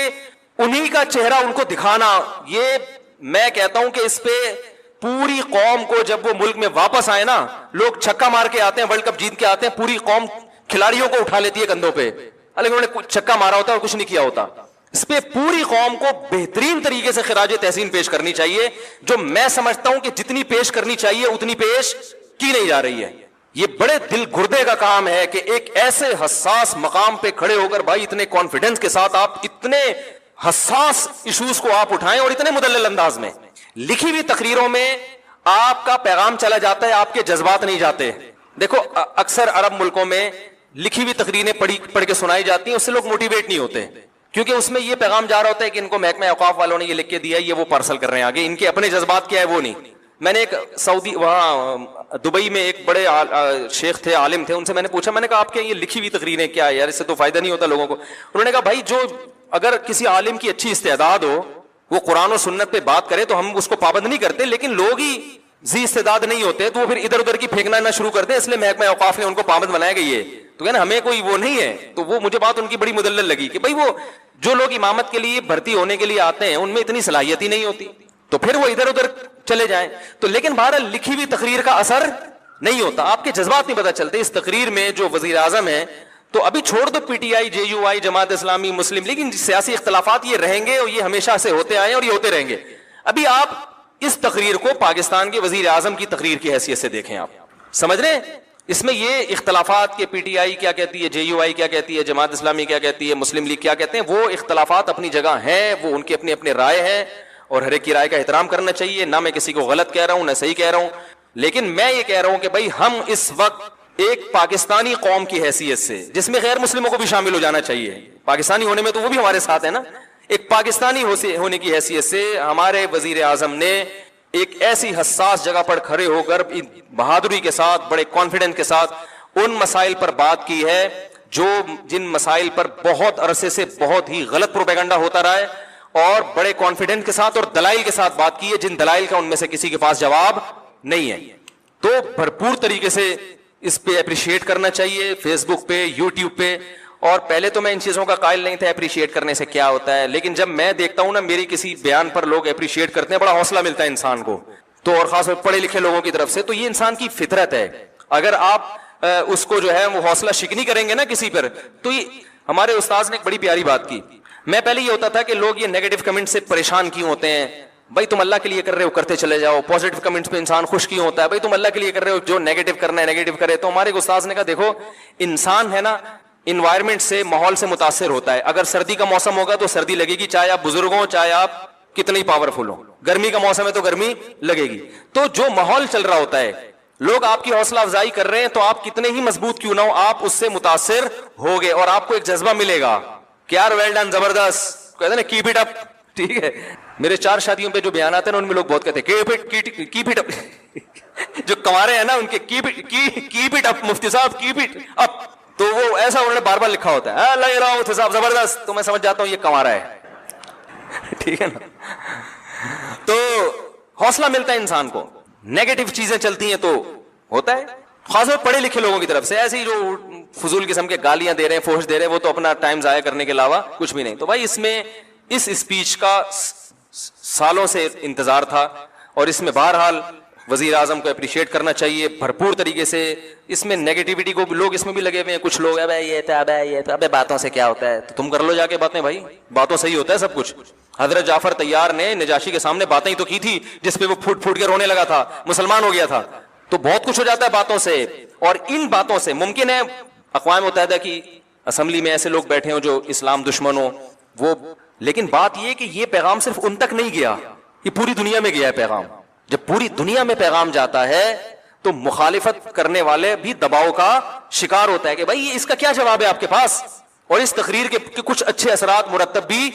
Speaker 3: انہی کا چہرہ ان کو دکھانا، یہ میں کہتا ہوں کہ اس پہ پوری قوم کو، جب وہ ملک میں واپس آئے نا، لوگ چھکا مار کے آتے ہیں، ورلڈ کپ جیت کے آتے ہیں، پوری قوم کھلاڑیوں کو اٹھا لیتی ہے کندھوں پہ، لیکن انہوں نے چھکا مارا ہوتا ہے اور کچھ نہیں کیا ہوتا. اس پہ پوری قوم کو بہترین طریقے سے خراج تحسین پیش کرنی چاہیے، جو میں سمجھتا ہوں کہ جتنی پیش کرنی چاہیے اتنی پیش کی نہیں جا رہی ہے. یہ بڑے دل گردے کا کام ہے کہ ایک ایسے حساس مقام پہ کھڑے ہو کر بھائی اتنے کانفیڈنس کے ساتھ آپ اتنے حساس ایشوز کو آپ اٹھائیں اور اتنے مدلل انداز میں. لکھی ہوئی تقریروں میں آپ کا پیغام چلا جاتا ہے، آپ کے جذبات نہیں جاتے. دیکھو اکثر عرب ملکوں میں لکھی ہوئی تقریریں پڑھ کے سنائی جاتی ہیں، اس سے لوگ موٹیویٹ نہیں ہوتے، کیونکہ اس میں یہ پیغام جا رہا ہوتا ہے کہ ان کو محکمہ اوقاف والوں نے یہ لکھ کے دیا ہے، یہ وہ پارسل کر رہے ہیں آگے، ان کے اپنے جذبات کیا ہے وہ نہیں. میں نے ایک سعودی وہاں دبئی میں ایک بڑے شیخ تھے، عالم تھے، ان سے میں نے پوچھا، میں نے کہا آپ کے یہ لکھی ہوئی تقریریں کیا ہے یار، اس سے تو فائدہ نہیں ہوتا لوگوں کو. انہوں نے کہا بھائی جو اگر کسی عالم کی اچھی استعداد ہو، وہ قرآن و سنت پہ بات کرے تو ہم اس کو پابند نہیں کرتے، لیکن لوگ ہی ذی استعداد نہیں ہوتے تو وہ پھر ادھر ادھر کی پھینکنا نہ شروع کرتے، اس لیے محکمہ اوقاف نے ان کو پابند بنایا گئی ہے. تو کہنا ہمیں کوئی وہ نہیں ہے. تو وہ مجھے بات ان کی بڑی مدلل لگی کہ بھائی وہ جو لوگ امامت کے لیے بھرتی ہونے کے لیے آتے ہیں ان میں اتنی صلاحیت ہی نہیں ہوتی، تو پھر وہ ادھر ادھر چلے جائیں. تو لیکن بہرحال لکھی ہوئی تقریر کا اثر نہیں ہوتا، آپ کے جذبات نہیں پتہ چلتے. اس تقریر میں جو وزیر اعظم ہے، تو ابھی چھوڑ دو P T I, J you I, Jamaat Islami, Muslim league, ان سیاسی اختلافات یہ رہیں گے اور یہ ہمیشہ سے ہوتے آئے اور یہ ہوتے رہیں گے. ابھی آپ اس تقریر کو پاکستان کے وزیر اعظم کی تقریر کی حیثیت سے دیکھیں، آپ سمجھ رہے ہیں اس میں یہ اختلافات کے پی ٹی آئی کیا کہتی ہے، جے یو آئی کیا کہتی ہے، جماعت اسلامی کیا کہتی ہے، مسلم لیگ کیا کہتے ہیں، وہ اختلافات اپنی جگہ ہیں، وہ ان کے اپنے اپنے رائے ہیں اور ہر ایک کی رائے کا احترام کرنا چاہیے. نہ میں کسی کو غلط کہہ رہا ہوں نہ صحیح کہہ رہا ہوں، لیکن میں یہ کہہ رہا ہوں کہ بھائی ہم اس وقت ایک پاکستانی قوم کی حیثیت سے، جس میں غیر مسلموں کو بھی شامل ہو جانا چاہیے، پاکستانی ہونے میں تو وہ بھی ہمارے ساتھ ہے نا، ایک پاکستانی ہونے کی حیثیت سے ہمارے وزیر اعظم نے ایک ایسی حساس جگہ پر کھڑے ہو کر بہادری کے ساتھ، بڑے کانفیڈنس کے ساتھ ان مسائل پر بات کی ہے جن مسائل پر بہت عرصے سے بہت ہی غلط پروپیگنڈا ہوتا رہا ہے، اور بڑے کانفیڈنس کے ساتھ اور دلائل کے ساتھ بات کی ہے جن دلائل کا ان میں سے کسی کے پاس جواب نہیں ہے. تو بھرپور طریقے سے اس پہ اپریشیٹ کرنا چاہیے، فیس بک پہ، یوٹیوب پہ. اور پہلے تو میں ان چیزوں کا قائل نہیں تھا اپریشیٹ کرنے سے کیا ہوتا ہے، لیکن جب میں دیکھتا ہوں نا میری کسی بیان پر لوگ اپریشیٹ کرتے ہیں، بڑا حوصلہ ملتا ہے انسان کو، تو اور خاص طور پڑھے لکھے لوگوں کی طرف سے. تو یہ انسان کی فطرت ہے، اگر آپ اس کو جو ہے وہ حوصلہ شکنی کریں گے نا کسی پر. تو یہ ہمارے استاذ نے ایک بڑی پیاری بات کی. میں پہلے یہ ہوتا تھا کہ لوگ یہ نیگیٹو کمنٹ سے پریشان کیوں ہوتے ہیں، بھائی تم اللہ کے لیے کر رہے ہو کرتے چلے جاؤ، پازیٹو کمنٹس پہ انسان خوش کیوں ہوتا ہے، بھائی تم اللہ کے لیے کر رہے ہو، جو نیگیٹو کرنا ہے نیگیٹو کرے. تو ہمارے استاذ نے کہا دیکھو انسان ہے نا انوائرمنٹ سے، ماحول سے متاثر ہوتا ہے. اگر سردی کا موسم ہوگا تو سردی لگے گی، چاہے آپ بزرگ ہوں چاہے آپ کتنے ہی پاورفل ہوں. گرمی کا موسم ہے تو گرمی لگے گی. تو جو ماحول چل رہا ہوتا ہے، لوگ آپ کی حوصلہ افزائی کر رہے ہیں تو آپ کتنے ہی مضبوط کیوں نہ ہو، آپ اس سے متاثر ہوگے اور آپ کو ایک جذبہ ملے گا کہ یار ویل ڈن، زبردست، کہتے ہیں نا کیپ اٹ اپ. ٹھیک ہے، میرے 4 شادیوں پہ جو بیان آتے ہیں ان میں لوگ بہت کہتے ہیں کیپ اٹ اپ. جو کنوارے ہیں نا ان کے کیپ اٹ اپ، مفتی صاحب کیپ اٹ اپ. تو وہ ایسا انہوں نے بار بار لکھا ہوتا ہے، لگ رہا ہوں مفتی صاحب زبردست. تو میں سمجھ جاتا ہوں یہ کنوارا ہے. ٹھیک ہے نا. تو حوصلہ ملتا ہے انسان کو. نیگیٹو چیزیں چلتی ہیں تو ہوتا ہے، خاص طور پڑھے لکھے لوگوں کی طرف سے. ایسے ہی جو فضول قسم کے گالیاں دے رہے ہیں، فحش دے رہے ہیں، وہ تو اپنا ٹائم ضائع کرنے کے علاوہ کچھ بھی نہیں. تو بھائی اس میں اس اسپیچ کا سالوں سے انتظار تھا اور اس میں بہرحال وزیر اعظم کو اپریشیٹ کرنا چاہیے بھرپور طریقے سے. اس میں نیگیٹیوٹی کو لوگ اس میں بھی لگے ہوئے ہیں. کچھ لوگ یہ تھا ابے باتوں سے کیا ہوتا ہے، تو تم کر لو جا کے باتیں، بھائی باتوں سے ہی ہوتا ہے سب کچھ. حضرت جعفر طیار نے نجاشی کے سامنے باتیں ہی تو کی تھی جس پہ وہ پھوٹ پھوٹ کے رونے لگا تھا، مسلمان ہو گیا تھا. تو بہت کچھ ہو جاتا ہے باتوں سے. اور ان باتوں سے ممکن ہے اقوام متحدہ کی اسمبلی میں ایسے لوگ بیٹھے ہوں جو اسلام دشمن ہوں، وہ، لیکن بات یہ کہ یہ پیغام صرف ان تک نہیں گیا، یہ پوری دنیا میں گیا ہے پیغام. جب پوری دنیا میں پیغام جاتا ہے تو مخالفت کرنے والے بھی دباؤ کا شکار ہوتا ہے کہ بھائی اس کا کیا جواب ہے آپ کے پاس. اور اس تقریر کے کچھ اچھے اثرات مرتب بھی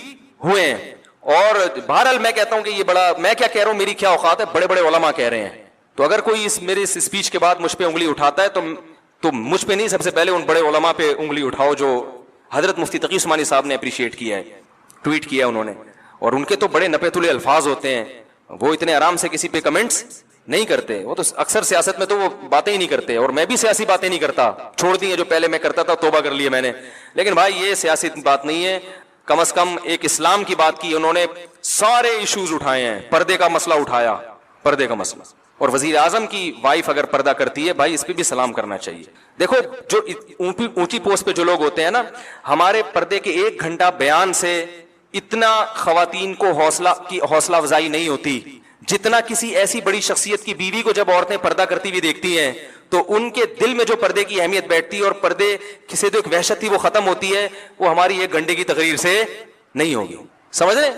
Speaker 3: ہوئے ہیں. اور بہرحال میں کہتا ہوں کہ یہ بڑا, میں کیا کہہ رہا ہوں, میری کیا اوقات ہے, بڑے بڑے علماء کہہ رہے ہیں. تو اگر کوئی میرے اس اسپیچ کے بعد مجھ پہ انگلی اٹھاتا ہے تو مجھ پہ نہیں, سب سے پہلے ان بڑے علماء پہ انگلی اٹھاؤ جو حضرت مفتی تقی عثمانی صاحب نے اپریشیٹ کیا ہے, ٹویٹ کیا انہوں نے. اور ان کے تو بڑے نپے تلے الفاظ ہوتے ہیں, وہ اتنے آرام سے کسی پہ کمنٹس نہیں کرتے. وہ تو اکثر سیاست میں تو وہ باتیں ہی نہیں کرتے, اور میں بھی سیاسی باتیں نہیں کرتا, چھوڑ دی ہیں جو پہلے میں کرتا تھا, توبہ کر لی میں نے. لیکن بھائی یہ سیاسی بات نہیں ہے, کم از کم ایک اسلام کی بات کی انہوں نے. سارے ایشوز اٹھائے ہیں, پردے کا مسئلہ اٹھایا, پردے کا مسئلہ. اور وزیر اعظم کی وائف اگر پردہ کرتی ہے بھائی اس پہ بھی سلام کرنا چاہیے. دیکھو جو اونچی پوسٹ پہ جو لوگ ہوتے ہیں نا, ہمارے پردے کے 1 گھنٹہ بیان سے اتنا خواتین کو حوصلہ افزائی نہیں ہوتی جتنا کسی ایسی بڑی شخصیت کی بیوی کو جب عورتیں پردہ کرتی ہوئی دیکھتی ہیں تو ان کے دل میں جو پردے کی اہمیت بیٹھتی ہے اور پردے سے جو ایک وحشت تھی وہ ختم ہوتی ہے, وہ ہماری 1 گھنٹے کی تقریر سے نہیں ہوگی. سمجھ رہے؟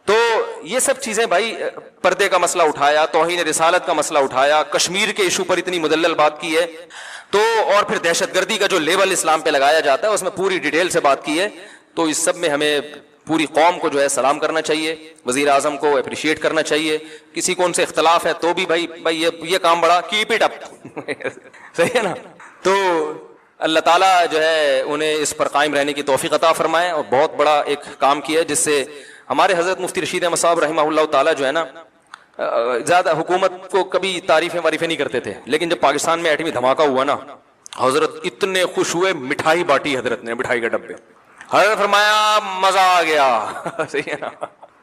Speaker 3: تو یہ سب چیزیں بھائی, پردے کا مسئلہ اٹھایا, توہین رسالت کا مسئلہ اٹھایا, کشمیر کے ایشو پر اتنی مدلل بات کی ہے, تو اور پھر دہشت گردی کا جو لیبل اسلام پہ لگایا جاتا ہے اس میں پوری ڈیٹیل سے بات کی ہے. تو اس سب میں ہمیں پوری قوم کو جو ہے سلام کرنا چاہیے, وزیر اعظم کو اپریشیٹ کرنا چاہیے. کسی کو ان سے اختلاف ہے تو بھی بھائی یہ کام بڑا, کیپ اٹ اپ. صحیح ہے نا. تو اللہ تعالیٰ جو ہے انہیں اس پر قائم رہنے کی توفیق عطا فرمائے, اور بہت بڑا ایک کام کیا ہے جس سے ہمارے حضرت مفتی رشید احمد صاحب رحمہ اللہ تعالیٰ جو ہے نا, زیادہ حکومت کو کبھی تعریفیں نہیں کرتے تھے, لیکن جب پاکستان میں ایٹمی دھماکہ ہوا نا, حضرت اتنے خوش ہوئے, مٹھائی بانٹی حضرت نے, مٹھائی کے ڈبے. حضرت فرمایا مزہ آ گیا. صحیح ہے نا.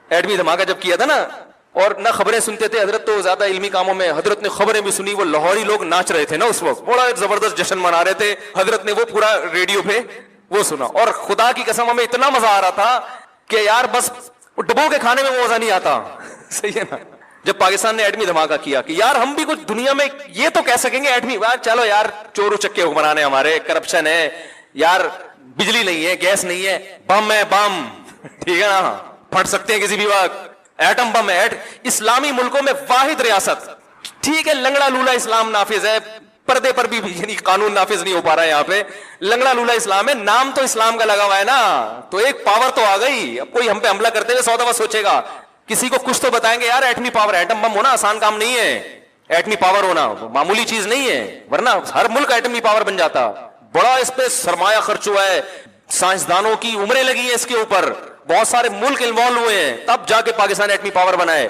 Speaker 3: ایٹمی دھماکہ جب کیا تھا نا, اور نہ خبریں سنتے تھے حضرت, تو زیادہ علمی کاموں میں, حضرت نے خبریں بھی سنی. وہ لاہوری لوگ ناچ رہے تھے نا اس وقت, بڑا زبردست جشن منا رہے تھے, حضرت نے وہ پورا ریڈیو پہ وہ سنا. اور خدا کی قسم ہمیں اتنا مزہ آ رہا تھا کہ یار بس ڈبو کے کھانے میں وہ مزہ نہیں آتا. صحیح ہے نا. جب پاکستان نے ایٹمی دھماکہ کیا کہ یار ہم بھی کچھ دنیا میں یہ تو کہہ سکیں گے ایٹمی, چلو یار چور چکے حکمران ہیں ہمارے, کرپشن ہے یار, بجلی نہیں ہے, گیس نہیں ہے, بم ہے, بم ٹھیک ہے نا, پھٹ سکتے ہیں کسی بھی وقت, ایٹم بم ہے. اسلامی ملکوں میں واحد ریاست, ٹھیک ہے لنگڑا لولا اسلام نافذ ہے, پردے پر بھی یعنی قانون نافذ نہیں ہو پا رہا ہے یہاں پہ, لنگڑا لولا اسلام ہے, نام تو اسلام کا لگا ہوا ہے نا, تو ایک پاور تو آ گئی. اب کوئی ہم پہ حملہ کرتے ہوئے 100 دفعہ سوچے گا, کسی کو کچھ تو بتائیں گے یار ایٹمی پاور, ایٹم بم ہونا آسان کام نہیں ہے, ایٹمی پاور ہونا معمولی چیز نہیں ہے, ورنہ ہر ملک ایٹمی پاور بن جاتا. بڑا اس پہ سرمایہ خرچ ہوا ہے, سائنسدانوں کی عمریں لگی ہیں اس کے اوپر, بہت سارے ملک انوالو ہوئے ہیں, تب جا کے پاکستان ایٹمی پاور بنا ہے.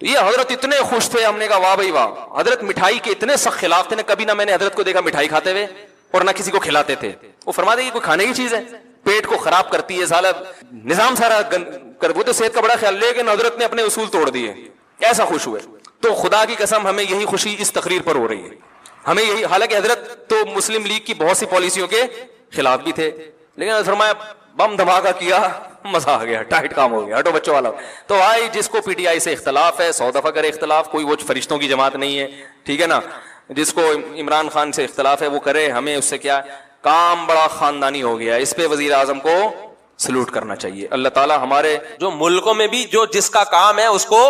Speaker 3: یہ حضرت اتنے خوش تھے, ہم نے کہا واہ بھائی واہ. حضرت مٹھائی کے اتنے سخت خلاف تھے, کبھی نہ میں نے حضرت کو دیکھا مٹھائی کھاتے ہوئے اور نہ کسی کو کھلاتے تھے. وہ فرماتے ہیں یہ کوئی کھانے کی چیز ہے, پیٹ کو خراب کرتی ہے, سالہ نظام سارا وہ تو صحت کا بڑا خیال, لیکن حضرت نے اپنے اصول توڑ دیے, ایسا خوش ہوئے. تو خدا کی قسم ہمیں یہی خوشی اس تقریر پر ہو رہی ہے, ہمیں یہی. حالانکہ حضرت تو مسلم لیگ کی بہت سی پالیسیوں کے خلاف بھی تھے, لیکن فرمایا بم دھماکہ کیا, مزہ آ گیا, ٹائٹ کام ہو گیا, ہٹو بچوں والا. تو بھائی جس کو پی ٹی آئی سے اختلاف ہے 100 دفعہ کرے اختلاف, کوئی وہ فرشتوں کی جماعت نہیں ہے, ٹھیک ہے نا. جس کو عمران خان سے اختلاف ہے وہ کرے, ہمیں اس سے کیا, کام بڑا خاندانی ہو گیا. اس پہ وزیر اعظم کو سلوٹ کرنا چاہیے. اللہ تعالیٰ ہمارے
Speaker 1: جو ملکوں میں بھی جو جس کا کام ہے اس کو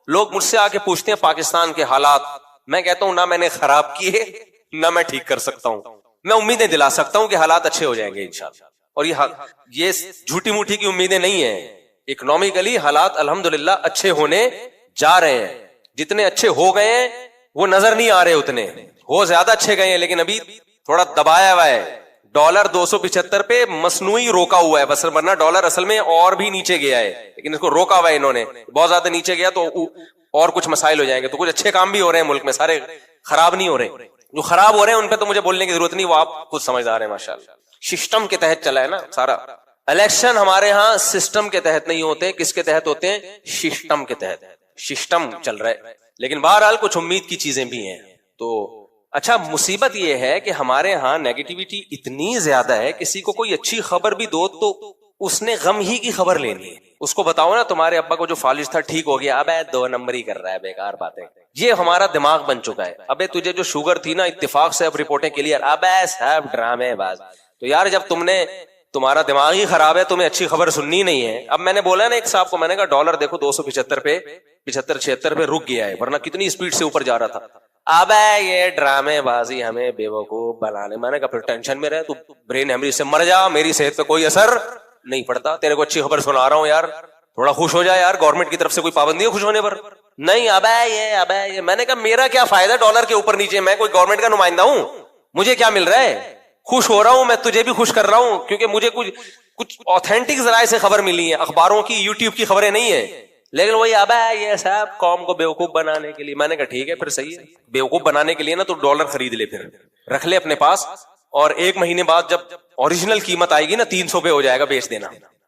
Speaker 1: لوگ مجھ سے آ کے پوچھتے ہیں پاکستان کے حالات, میں کہتا ہوں نہ میں نے خراب کیے نہ میں ٹھیک کر سکتا ہوں, میں امیدیں دلا سکتا ہوں کہ حالات اچھے ہو جائیں گے انشاءاللہ. اور یہ جھوٹی موٹی کی امیدیں نہیں ہیں. اکنامکلی حالات الحمدللہ اچھے ہونے جا رہے ہیں, جتنے اچھے ہو گئے ہیں وہ نظر نہیں آ رہے, اتنے ہو زیادہ اچھے گئے ہیں, لیکن ابھی تھوڑا دبایا ہوا ہے. ڈالر 275 پہ مصنوعی روکا ہوا ہے, بس ورنہ ڈالر اصل میں اور بھی نیچے گیا ہے, لیکن اس کو روکا ہوا ہے انہوں نے. بہت زیادہ نیچے گیا تو اور کچھ مسائل ہو جائیں گے. تو کچھ اچھے کام بھی ہو رہے ہیں ملک میں, سارے خراب نہیں ہو رہے. جو خراب ہو رہے ہیں ان پہ تو مجھے بولنے کی ضرورت نہیں, وہ آپ خود سمجھدار ہیں ماشاءاللہ. سسٹم کے تحت چلا ہے نا سارا. الیکشن ہمارے ہاں سسٹم کے تحت نہیں ہوتے, کس کے تحت ہوتے ہیں, سسٹم کے تحت. سسٹم چل رہا ہے, لیکن بہرحال کچھ امید کی چیزیں بھی ہیں. تو اچھا مصیبت یہ ہے کہ ہمارے ہاں نیگیٹیوٹی اتنی زیادہ ہے, کسی کو کوئی اچھی خبر بھی دو تو اس نے غم ہی کی خبر لینی ہے. اس کو بتاؤ نا تمہارے ابا کو جو فالج تھا ٹھیک ہو گیا, اب 2 نمبر ہی کر رہا ہے, بیکار باتیں. یہ ہمارا دماغ بن چکا ہے. ابے تجھے جو شوگر تھی نا اتفاق سے اب رپورٹیں کلیئر, اب سب ڈرامے باز. تو یار جب تم نے تمہارا دماغ ہی خراب ہے, تمہیں اچھی خبر سننی نہیں ہے. اب میں نے بولا نا ایک صاحب کو, میں نے کہا ڈالر دیکھو 275 پہ 75-76 پہ رک گیا ہے, ورنہ کتنی اسپیڈ سے اوپر جا رہا تھا. اب یہ ڈرامے بازی ہمیں بیوقوف بنانے. میں نے کہا پھر ٹینشن میں رہے, تو برین ہیمریج سے مر جا, میری صحت پہ کوئی اثر نہیں پڑتا. تیرے کو اچھی خبر سنا رہا ہوں یار, تھوڑا خوش ہو جائے یار. گورنمنٹ کی طرف سے کوئی پابندی ہے خوش ہونے پر؟ نہیں. اب یہ میں نے کہا میرا کیا فائدہ ڈالر کے اوپر نیچے, میں کوئی گورنمنٹ کا نمائندہ ہوں, مجھے کیا مل رہا ہے؟ خوش ہو رہا ہوں میں, تجھے بھی خوش کر رہا ہوں, کیونکہ مجھے کچھ آتھینٹک ذرائع سے خبر ملی ہے, اخباروں کی یوٹیوب کی خبریں نہیں ہیں. لیکن وہی اب یہ صاحب قوم کو بیوقوف بنانے کے لیے. میں نے کہا ٹھیک ہے پھر صحیح ہے, بیوقوف بنانے کے لیے نا تو ڈالر خرید لے, پھر رکھ لے اپنے پاس, اور 1 مہینے بعد جب اوریجنل قیمت آئے گی نا 300 پہ ہو جائے گا, بیچ دینا.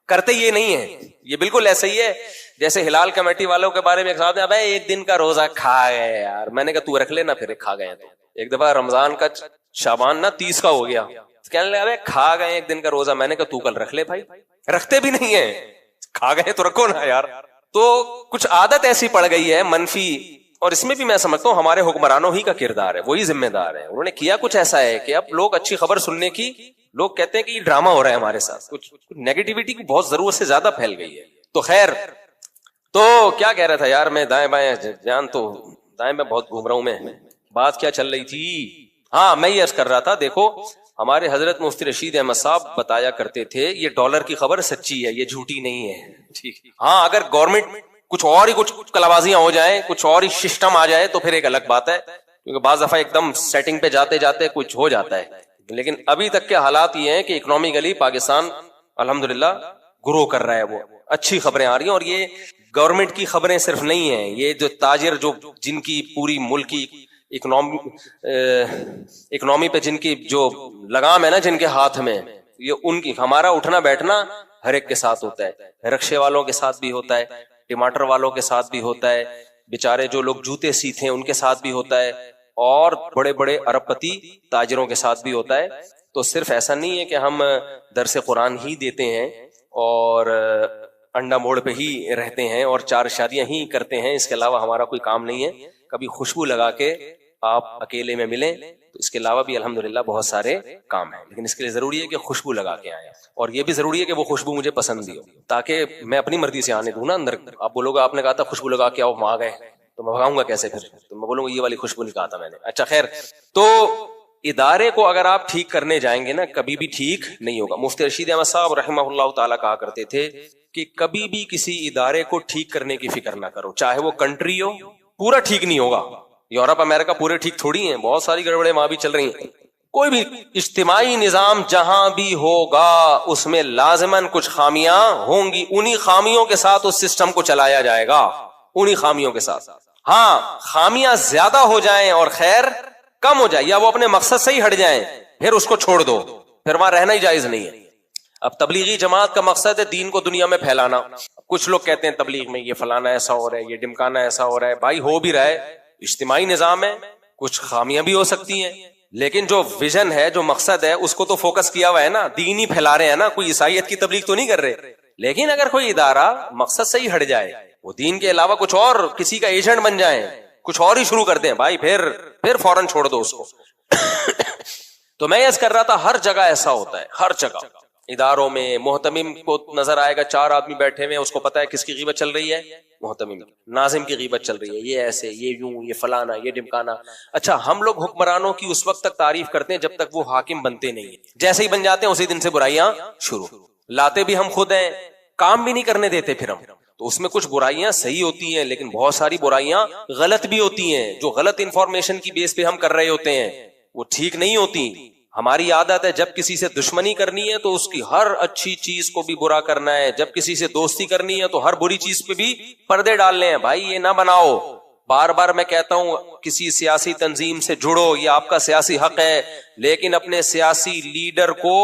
Speaker 1: کرتے یہ نہیں ہے, یہ بالکل ایسا ہی ہے جیسے ہلال کمیٹی والوں کے بارے میں ایک صاحب نے, اب ایک دن کا روزہ کھا گئے یار. میں نے کہا تو رکھ لینا پھر, کھا گئے تو. ایک دفعہ رمضان کا شعبان نا 30 کا ہو گیا, کہنے لگا کھا گئے ایک دن کا روزہ. میں نے کہا تو کل رکھ لے بھائی. رکھتے بھی نہیں ہیں, کھا گئے تو رکھو نا یار. تو کچھ عادت ایسی پڑ گئی ہے منفی, اور اس میں بھی میں سمجھتا ہوں ہمارے حکمرانوں ہی کا کردار ہے, وہی ذمہ دار ہے. انہوں نے کیا کچھ ایسا ہے کہ اب لوگ اچھی خبر سننے کی, لوگ کہتے ہیں کہ یہ ڈرامہ ہو رہا ہے ہمارے ساتھ, کچھ نیگیٹیوٹی کی بہت ضرورت سے زیادہ پھیل گئی ہے. تو خیر, تو کیا کہہ رہا تھا یار میں, دائیں بائیں جان تو دائیں میں بہت گھوم رہا ہوں میں. بات کیا چل رہی تھی؟ ہاں میں یہ عرض کر رہا تھا, دیکھو ہمارے حضرت مفتی رشید احمد صاحب بتایا کرتے تھے یہ ڈالر کی خبر سچی ہے, یہ جھوٹی نہیں ہے. ٹھیک, ہاں اگر گورنمنٹ کچھ اور ہی کچھ کلابازیاں ہو جائیں, کچھ اور ہی سسٹم آ جائے تو پھر ایک الگ بات ہے, کیونکہ بعض دفعہ ایک دم سیٹنگ پہ جاتے جاتے کچھ ہو جاتا ہے. لیکن ابھی تک کے حالات یہ ہیں کہ اکنامکلی پاکستان الحمدللہ گرو کر رہا ہے, وہ اچھی خبریں آ رہی ہیں. اور یہ گورنمنٹ کی خبریں صرف نہیں ہیں, یہ جو تاجر جو جن کی پوری ملک کی اکنامی پہ جن کی جو لگام ہے نا, جن کے ہاتھ میں, یہ ان کی, ہمارا اٹھنا بیٹھنا ہر ایک کے ساتھ ہوتا ہے, رکشے والوں کے ساتھ بھی ہوتا ہے, ٹماٹر والوں کے ساتھ بھی ہوتا ہے, بیچارے جو لوگ جوتے سیتے ہیں ان کے ساتھ بھی ہوتا ہے, اور بڑے بڑے ارب پتی تاجروں کے ساتھ بھی ہوتا ہے. تو صرف ایسا نہیں ہے کہ ہم درس قرآن ہی دیتے ہیں اور انڈا موڑ پہ ہی رہتے ہیں اور 4 شادیاں ہی کرتے ہیں, اس کے علاوہ ہمارا کوئی کام نہیں ہے. کبھی خوشبو لگا کے آپ اکیلے میں ملیں تو اس کے علاوہ بھی الحمدللہ بہت سارے کام ہیں, لیکن اس کے لیے ضروری ہے کہ خوشبو لگا کے آئیں, اور یہ بھی ضروری ہے کہ وہ خوشبو مجھے پسند بھی ہو, تاکہ میں اپنی مرضی سے آنے دوں نا اندر. آپ بولو گے آپ نے کہا تھا خوشبو لگا کے آؤ, وہاں آ گئے تو میں بھگاؤں گا کیسے پھر؟ تو میں بولوں گا یہ والی خوشبو نہیں کہا تھا میں نے. اچھا خیر, تو ادارے کو اگر آپ ٹھیک کرنے جائیں گے نا کبھی بھی ٹھیک نہیں ہوگا. مفتی رشید احمد صاحب رحمہ اللہ تعالیٰ کہا کرتے تھے کہ کبھی بھی کسی ادارے کو ٹھیک کرنے کی فکر نہ کرو, چاہے وہ کنٹری ہو, پورا ٹھیک نہیں ہوگا. یورپ امریکہ پورے ٹھیک تھوڑی ہیں, بہت ساری گڑبڑیں وہاں بھی چل رہی ہیں. کوئی بھی اجتماعی نظام جہاں بھی ہوگا اس میں لازماً کچھ خامیاں ہوں گی, انہی خامیوں کے ساتھ اس سسٹم کو چلایا جائے گا, انہی خامیوں کے ساتھ. ہاں خامیاں زیادہ ہو جائیں اور خیر کم ہو جائے, یا وہ اپنے مقصد سے ہی ہٹ جائیں, پھر اس کو چھوڑ دو, پھر وہاں رہنا ہی جائز نہیں ہے. اب تبلیغی جماعت کا مقصد ہے دین کو دنیا میں پھیلانا. کچھ لوگ کہتے ہیں تبلیغ میں یہ فلانا ایسا ہو رہا ہے, یہ ڈمکانا ایسا ہو رہا ہے. بھائی ہو بھی رہا ہے, اجتماعی نظام ہے, کچھ خامیاں بھی ہو سکتی ہیں, لیکن جو ویژن ہے, جو مقصد ہے, اس کو تو فوکس کیا ہوا ہے نا, دین ہی پھیلا رہے ہیں نا, کوئی عیسائیت کی تبلیغ تو نہیں کر رہے. لیکن اگر کوئی ادارہ مقصد سے ہی ہٹ جائے, وہ دین کے علاوہ کچھ اور کسی کا ایجنٹ بن جائیں, کچھ اور ہی شروع کر دیں, بھائی پھر فوراً چھوڑ دو اس کو. تو میں یہ کر رہا تھا ہر جگہ ایسا ہوتا ہے, ہر جگہ اداروں میں. محتمم کو نظر آئے گا 4 آدمی بیٹھے ہوئے, اس کو پتا ہے کس کی غیبت چل رہی ہے, محتمم, ناظم کی غیبت چل رہی ہے, یہ ایسے, یہ یوں, یہ فلانا, یہ ڈمکانا. اچھا ہم لوگ حکمرانوں کی اس وقت تک تعریف کرتے ہیں جب تک وہ حاکم بنتے نہیں ہیں. جیسے ہی بن جاتے ہیں اسی دن سے برائیاں شروع, لاتے بھی ہم خود ہیں, کام بھی نہیں کرنے دیتے پھر ہم. تو اس میں کچھ برائیاں صحیح ہوتی ہیں, لیکن بہت ساری برائیاں غلط بھی ہوتی ہیں, جو غلط انفارمیشن کی بیس پہ ہم کر رہے ہوتے ہیں, وہ ٹھیک نہیں ہوتی. ہماری عادت ہے جب کسی سے دشمنی کرنی ہے تو اس کی ہر اچھی چیز کو بھی برا کرنا ہے, جب کسی سے دوستی کرنی ہے تو ہر بری چیز پہ بھی پردے ڈالنے ہیں. بھائی یہ نہ بناؤ. بار بار میں کہتا ہوں کسی سیاسی تنظیم سے جڑو, یہ آپ کا سیاسی حق ہے, لیکن اپنے سیاسی لیڈر کو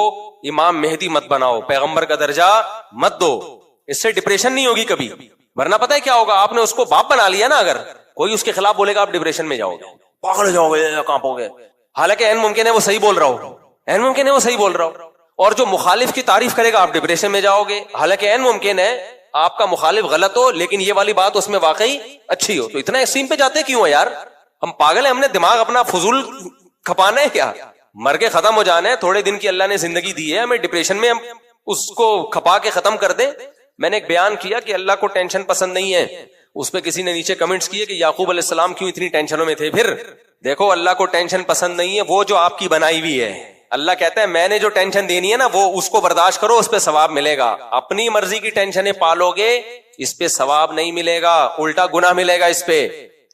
Speaker 1: امام مہدی مت بناؤ, پیغمبر کا درجہ مت دو. اس سے ڈپریشن نہیں ہوگی کبھی, ورنہ پتہ ہے کیا ہوگا, آپ نے اس کو باپ بنا لیا نا, اگر کوئی اس کے خلاف بولے گا آپ ڈپریشن میں جاؤ گے, پاگل جاؤ گے, کانپو گے. حالانکہ این ممکن ہے وہ صحیح بول رہا ہو, این ممکن ہے وہ صحیح بول رہا ہو, اور جو مخالف کی تعریف کرے گا آپ ڈپریشن میں جاؤ گے. حالانکہ این ممکن ہے آپ کا مخالف غلط ہو لیکن یہ والی بات اس میں واقعی اچھی ہو. تو اتنا ایکسٹریم پہ جاتے کیوں ہے یار؟ ہم پاگل ہیں, ہم نے دماغ اپنا فضول کھپانا ہے کیا؟ مر کے ختم ہو جانا ہے, تھوڑے دن کی اللہ نے زندگی دی ہے, ہمیں ڈپریشن میں ہم اس کو کھپا کے ختم کر دیں. میں نے ایک بیان کیا کہ اللہ کو ٹینشن پسند نہیں ہے. اس پہ کسی نے نیچے کمنٹس کیے کہ یعقوب علیہ السلام کیوں اتنی ٹینشنوں میں تھے. پھر دیکھو اللہ کو ٹینشن پسند نہیں ہے, وہ جو آپ کی بنائی ہوئی ہے. اللہ کہتا ہے میں نے جو ٹینشن دینی ہے نا وہ اس کو برداشت کرو, اس پہ ثواب ملے گا. اپنی مرضی کی ٹینشنیں پالو گے اس پہ ثواب نہیں ملے گا, الٹا گناہ ملے گا اس پہ.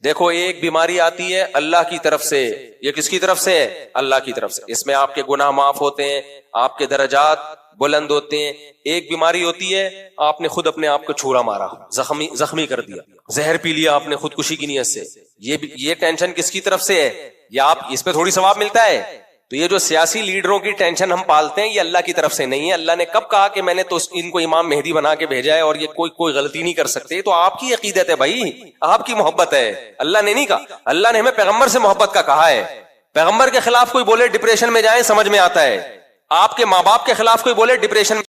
Speaker 1: دیکھو ایک بیماری آتی ہے اللہ کی طرف سے, یہ کس کی طرف سے ہے؟ اللہ کی طرف سے. اس میں آپ کے گناہ معاف ہوتے ہیں, آپ کے درجات بلند ہوتے ہیں. ایک بیماری ہوتی ہے آپ نے خود اپنے آپ کو چھورا مارا, زخمی کر دیا, زہر پی لیا آپ نے خودکشی کی نیت سے. یہ ٹینشن کس کی طرف سے ہے؟ یا آپ اس پہ تھوڑی ثواب ملتا ہے. تو یہ جو سیاسی لیڈروں کی ٹینشن ہم پالتے ہیں یہ اللہ کی طرف سے نہیں ہے. اللہ نے کب کہا کہ میں نے تو ان کو امام مہدی بنا کے بھیجا ہے اور یہ کوئی غلطی نہیں کر سکتے؟ تو آپ کی عقیدت ہے بھائی, آپ کی محبت ہے, اللہ نے نہیں کہا. اللہ نے ہمیں پیغمبر سے محبت کا کہا ہے. پیغمبر کے خلاف کوئی بولے ڈپریشن میں جائیں سمجھ میں آتا ہے, آپ کے ماں باپ کے خلاف کوئی بولے ڈپریشن